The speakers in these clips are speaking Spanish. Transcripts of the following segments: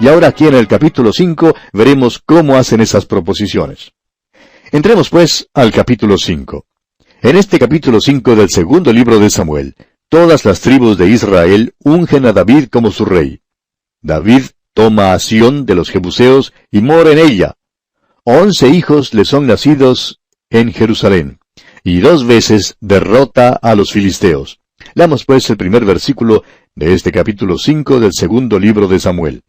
Y ahora aquí en el capítulo 5 veremos cómo hacen esas proposiciones. Entremos pues al capítulo 5. En este capítulo 5 del segundo libro de Samuel, todas las tribus de Israel ungen a David como su rey. David toma a Sión de los jebuseos y mora en ella. 11 hijos le son nacidos en Jerusalén, y 2 veces derrota a los filisteos. Leamos pues el primer versículo de este capítulo 5 del segundo libro de Samuel.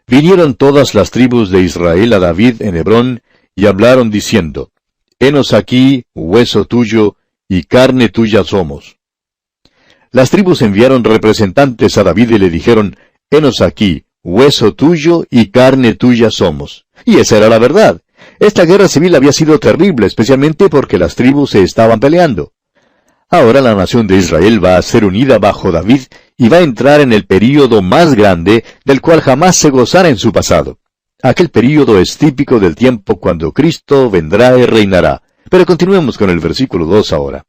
Vinieron todas las tribus de Israel a David en Hebrón, y hablaron diciendo, Henos aquí, hueso tuyo, y carne tuya somos. Las tribus enviaron representantes a David y le dijeron, Henos aquí, hueso tuyo y carne tuya somos. Y esa era la verdad. Esta guerra civil había sido terrible, especialmente porque las tribus se estaban peleando. Ahora la nación de Israel va a ser unida bajo David y va a entrar en el período más grande del cual jamás se gozara en su pasado. Aquel período es típico del tiempo cuando Cristo vendrá y reinará. Pero continuemos con el versículo 2 ahora.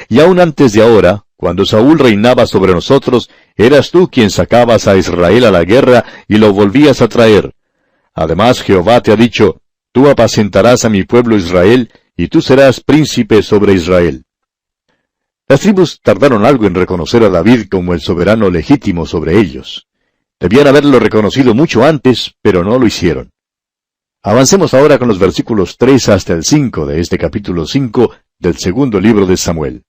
Y aún antes de ahora, cuando Saúl reinaba sobre nosotros, eras tú quien sacabas a Israel a la guerra y lo volvías a traer. Además Jehová te ha dicho, tú apacentarás a mi pueblo Israel, y tú serás príncipe sobre Israel. Las tribus tardaron algo en reconocer a David como el soberano legítimo sobre ellos. Debían haberlo reconocido mucho antes, pero no lo hicieron. Avancemos ahora con los versículos 3 hasta el 5 de este capítulo 5 del segundo libro de Samuel.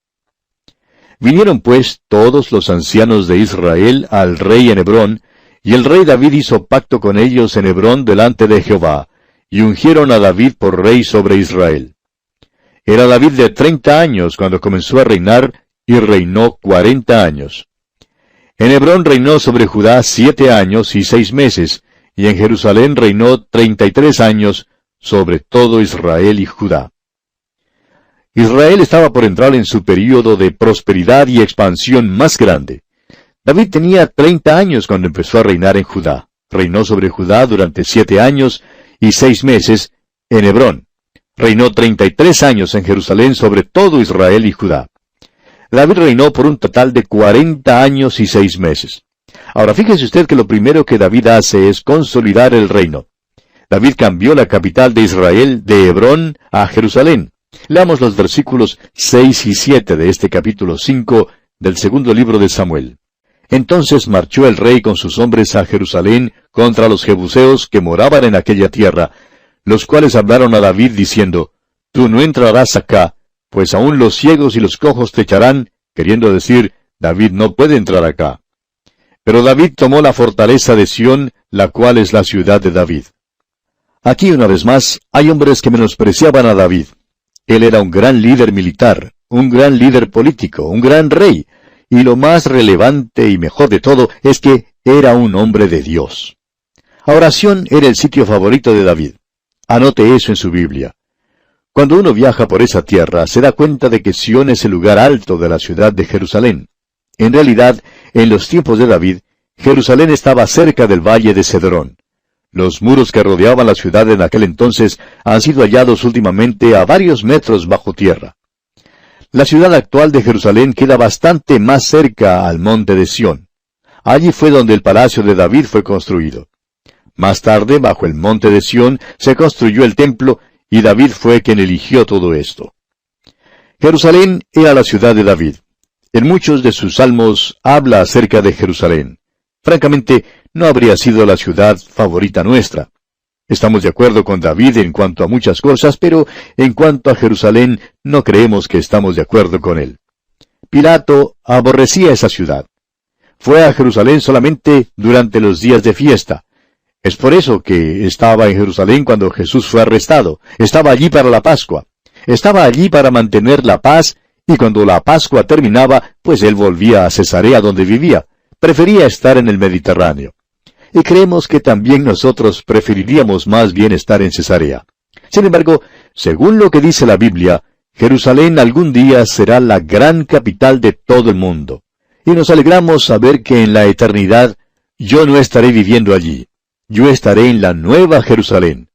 Vinieron pues todos los ancianos de Israel al rey en Hebrón, y el rey David hizo pacto con ellos en Hebrón delante de Jehová, y ungieron a David por rey sobre Israel. Era David de 30 años cuando comenzó a reinar, y reinó 40 años. En Hebrón reinó sobre Judá 7 años y 6 meses, y en Jerusalén reinó 33 años sobre todo Israel y Judá. Israel estaba por entrar en su período de prosperidad y expansión más grande. David tenía 30 años cuando empezó a reinar en Judá. Reinó sobre Judá durante 7 años y 6 meses en Hebrón. Reinó 33 años en Jerusalén sobre todo Israel y Judá. David reinó por un total de 40 años y 6 meses. Ahora fíjese usted que lo primero que David hace es consolidar el reino. David cambió la capital de Israel de Hebrón a Jerusalén. Leamos los versículos 6 y 7 de este capítulo 5 del segundo libro de Samuel. Entonces marchó el rey con sus hombres a Jerusalén contra los jebuseos que moraban en aquella tierra, los cuales hablaron a David diciendo, Tú no entrarás acá, pues aún los ciegos y los cojos te echarán, queriendo decir, David no puede entrar acá. Pero David tomó la fortaleza de Sión, la cual es la ciudad de David. Aquí una vez más, hay hombres que menospreciaban a David. Él era un gran líder militar, un gran líder político, un gran rey, y lo más relevante y mejor de todo es que era un hombre de Dios. Ahora Sión era el sitio favorito de David. Anote eso en su Biblia. Cuando uno viaja por esa tierra, se da cuenta de que Sión es el lugar alto de la ciudad de Jerusalén. En realidad, en los tiempos de David, Jerusalén estaba cerca del valle de Cedrón. Los muros que rodeaban la ciudad en aquel entonces han sido hallados últimamente a varios metros bajo tierra. La ciudad actual de Jerusalén queda bastante más cerca al monte de Sión. Allí fue donde el palacio de David fue construido. Más tarde, bajo el monte de Sión, se construyó el templo, y David fue quien eligió todo esto. Jerusalén era la ciudad de David. En muchos de sus salmos habla acerca de Jerusalén. Francamente, no habría sido la ciudad favorita nuestra. Estamos de acuerdo con David en cuanto a muchas cosas, pero en cuanto a Jerusalén no creemos que estamos de acuerdo con él. Pilato aborrecía esa ciudad. Fue a Jerusalén solamente durante los días de fiesta. Es por eso que estaba en Jerusalén cuando Jesús fue arrestado. Estaba allí para la Pascua. Estaba allí para mantener la paz, y cuando la Pascua terminaba, pues él volvía a Cesarea donde vivía. Prefería estar en el Mediterráneo. Y creemos que también nosotros preferiríamos más bien estar en Cesarea. Sin embargo, según lo que dice la Biblia, Jerusalén algún día será la gran capital de todo el mundo. Y nos alegramos saber que en la eternidad yo no estaré viviendo allí. Yo estaré en la nueva Jerusalén.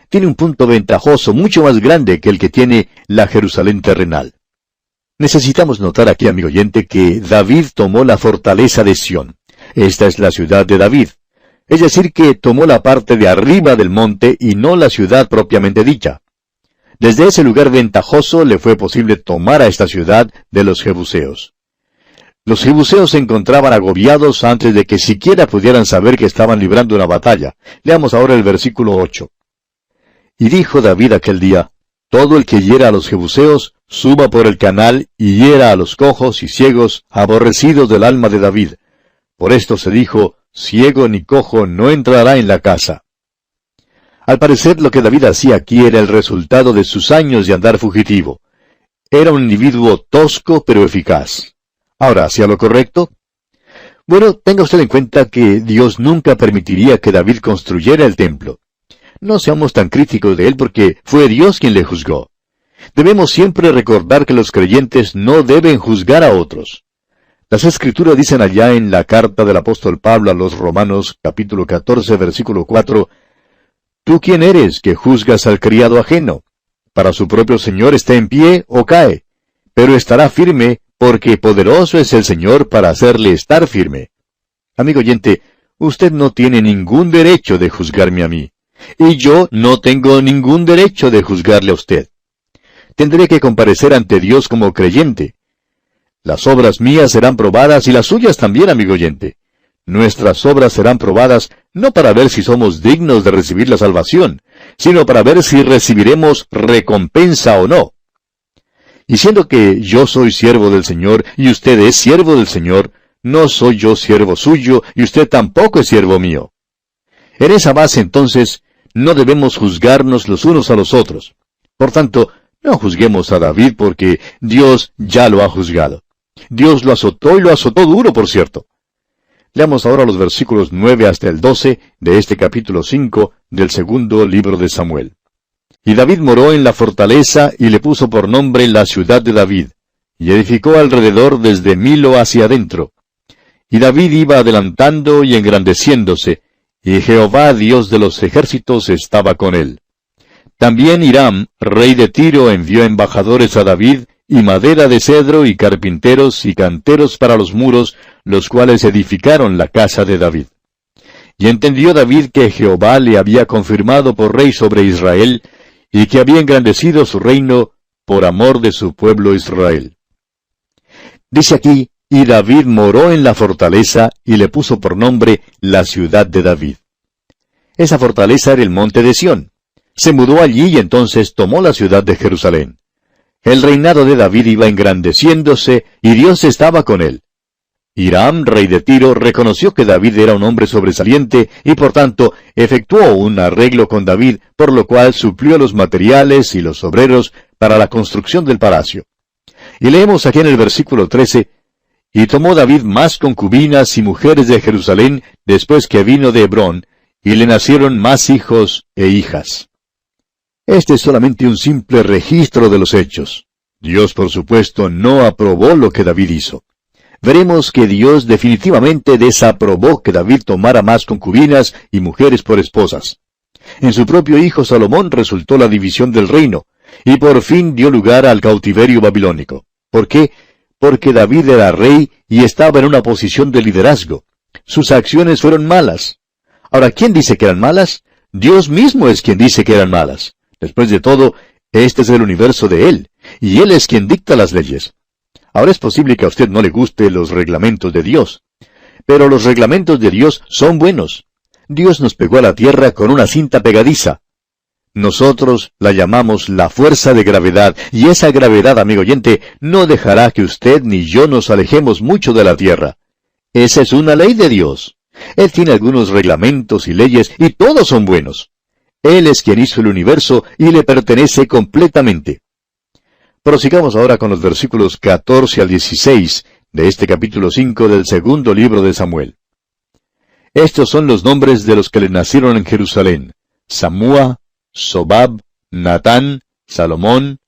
Tiene un punto ventajoso mucho más grande que el que tiene la Jerusalén terrenal. Necesitamos notar aquí, amigo oyente, que David tomó la fortaleza de Sión. Esta es la ciudad de David. Es decir, que tomó la parte de arriba del monte y no la ciudad propiamente dicha. Desde ese lugar ventajoso le fue posible tomar a esta ciudad de los jebuseos. Los jebuseos se encontraban agobiados antes de que siquiera pudieran saber que estaban librando una batalla. Leamos ahora el versículo 8. Y dijo David aquel día, todo el que hiera a los jebuseos, suba por el canal y hiera a los cojos y ciegos, aborrecidos del alma de David. Por esto se dijo, ciego ni cojo no entrará en la casa. Al parecer lo que David hacía aquí era el resultado de sus años de andar fugitivo. Era un individuo tosco pero eficaz. Ahora, ¿hacía lo correcto? Bueno, tenga usted en cuenta que Dios nunca permitiría que David construyera el templo. No seamos tan críticos de él porque fue Dios quien le juzgó. Debemos siempre recordar que los creyentes no deben juzgar a otros. Las Escrituras dicen allá en la carta del apóstol Pablo a los Romanos, capítulo 14, versículo 4, ¿tú quién eres que juzgas al criado ajeno? Para su propio Señor está en pie o cae, pero estará firme, porque poderoso es el Señor para hacerle estar firme. Amigo oyente, usted no tiene ningún derecho de juzgarme a mí, y yo no tengo ningún derecho de juzgarle a usted. Tendré que comparecer ante Dios como creyente. Las obras mías serán probadas y las suyas también, amigo oyente. Nuestras obras serán probadas no para ver si somos dignos de recibir la salvación, sino para ver si recibiremos recompensa o no. Y siendo que yo soy siervo del Señor y usted es siervo del Señor, no soy yo siervo suyo y usted tampoco es siervo mío. En esa base entonces, no debemos juzgarnos los unos a los otros. Por tanto, no juzguemos a David porque Dios ya lo ha juzgado. Dios lo azotó y lo azotó duro, por cierto. Leamos ahora los versículos 9 hasta el 12 de este capítulo 5 del segundo libro de Samuel. Y David moró en la fortaleza y le puso por nombre la ciudad de David, y edificó alrededor desde Milo hacia adentro. Y David iba adelantando y engrandeciéndose, y Jehová Dios de los ejércitos estaba con él. También Hiram, rey de Tiro, envió embajadores a David, y madera de cedro, y carpinteros, y canteros para los muros, los cuales edificaron la casa de David. Y entendió David que Jehová le había confirmado por rey sobre Israel, y que había engrandecido su reino por amor de su pueblo Israel. Dice aquí, y David moró en la fortaleza, y le puso por nombre la ciudad de David. Esa fortaleza era el monte de Sión. Se mudó allí y entonces tomó la ciudad de Jerusalén. El reinado de David iba engrandeciéndose, y Dios estaba con él. Hiram, rey de Tiro, reconoció que David era un hombre sobresaliente, y por tanto efectuó un arreglo con David, por lo cual suplió los materiales y los obreros para la construcción del palacio. Y leemos aquí en el versículo 13, y tomó David más concubinas y mujeres de Jerusalén después que vino de Hebrón, y le nacieron más hijos e hijas. Este es solamente un simple registro de los hechos. Dios, por supuesto, no aprobó lo que David hizo. Veremos que Dios definitivamente desaprobó que David tomara más concubinas y mujeres por esposas. En su propio hijo Salomón resultó la división del reino, y por fin dio lugar al cautiverio babilónico. ¿Por qué? Porque David era rey y estaba en una posición de liderazgo. Sus acciones fueron malas. Ahora, ¿quién dice que eran malas? Dios mismo es quien dice que eran malas. Después de todo, este es el universo de Él, y Él es quien dicta las leyes. Ahora es posible que a usted no le guste los reglamentos de Dios, pero los reglamentos de Dios son buenos. Dios nos pegó a la tierra con una cinta pegadiza. Nosotros la llamamos la fuerza de gravedad, y esa gravedad, amigo oyente, no dejará que usted ni yo nos alejemos mucho de la tierra. Esa es una ley de Dios. Él tiene algunos reglamentos y leyes, y todos son buenos. Él es quien hizo el universo y le pertenece completamente. Prosigamos ahora con los versículos 14 al 16 de este capítulo 5 del segundo libro de Samuel. Estos son los nombres de los que le nacieron en Jerusalén: Samúa, Sobab, Natán, Salomón,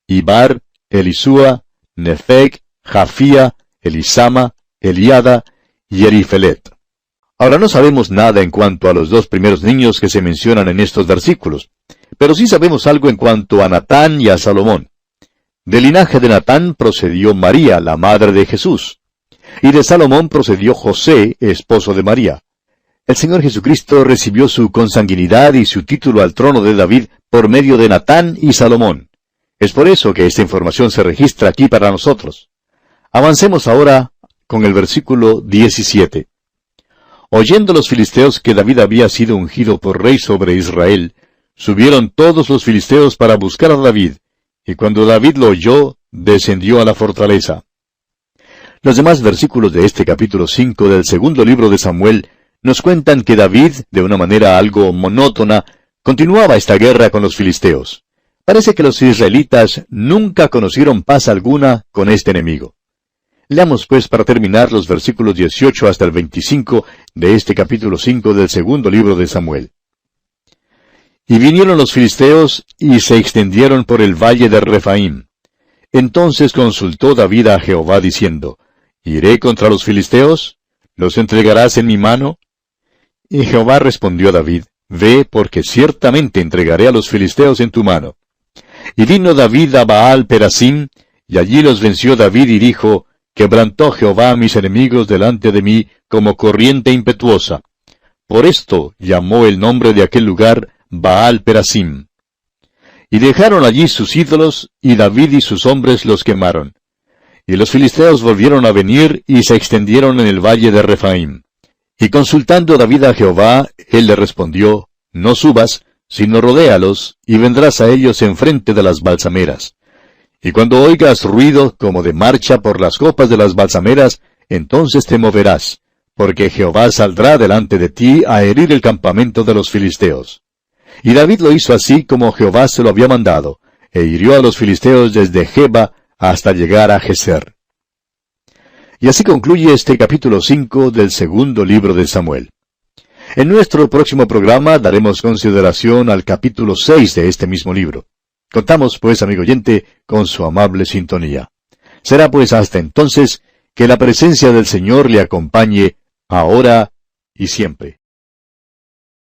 Ibar, Elisúa, Nefeg, Jafía, Elisama, Eliada y Elifelet. Ahora no sabemos nada en cuanto a los dos primeros niños que se mencionan en estos versículos, pero sí sabemos algo en cuanto a Natán y a Salomón. Del linaje de Natán procedió María, la madre de Jesús, y de Salomón procedió José, esposo de María. El Señor Jesucristo recibió su consanguinidad y su título al trono de David por medio de Natán y Salomón. Es por eso que esta información se registra aquí para nosotros. Avancemos ahora con el versículo 17. Oyendo los filisteos que David había sido ungido por rey sobre Israel, subieron todos los filisteos para buscar a David, y cuando David lo oyó, descendió a la fortaleza. Los demás versículos de este capítulo 5 del segundo libro de Samuel nos cuentan que David, de una manera algo monótona, continuaba esta guerra con los filisteos. Parece que los israelitas nunca conocieron paz alguna con este enemigo. Leamos pues para terminar los versículos 18 hasta el 25 de este capítulo 5 del segundo libro de Samuel. Y vinieron los filisteos y se extendieron por el valle de Rephaim. Entonces consultó David a Jehová diciendo, ¿iré contra los filisteos? ¿Los entregarás en mi mano? Y Jehová respondió a David, Ve, porque ciertamente entregaré a los filisteos en tu mano. Y vino David a Baal Perasim, y allí los venció David y dijo, Quebrantó Jehová a mis enemigos delante de mí como corriente impetuosa. Por esto llamó el nombre de aquel lugar Baal Perasim. Y dejaron allí sus ídolos, y David y sus hombres los quemaron. Y los filisteos volvieron a venir, y se extendieron en el valle de Rephaim. Y consultando David a Jehová, él le respondió, No subas, sino rodéalos, y vendrás a ellos enfrente de las balsameras. Y cuando oigas ruido como de marcha por las copas de las balsameras, entonces te moverás, porque Jehová saldrá delante de ti a herir el campamento de los filisteos. Y David lo hizo así como Jehová se lo había mandado, e hirió a los filisteos desde Geba hasta llegar a Geser. Y así concluye este capítulo 5 del segundo libro de Samuel. En nuestro próximo programa daremos consideración al capítulo 6 de este mismo libro. Contamos, pues, amigo oyente, con su amable sintonía. Será, pues, hasta entonces, que la presencia del Señor le acompañe, ahora y siempre.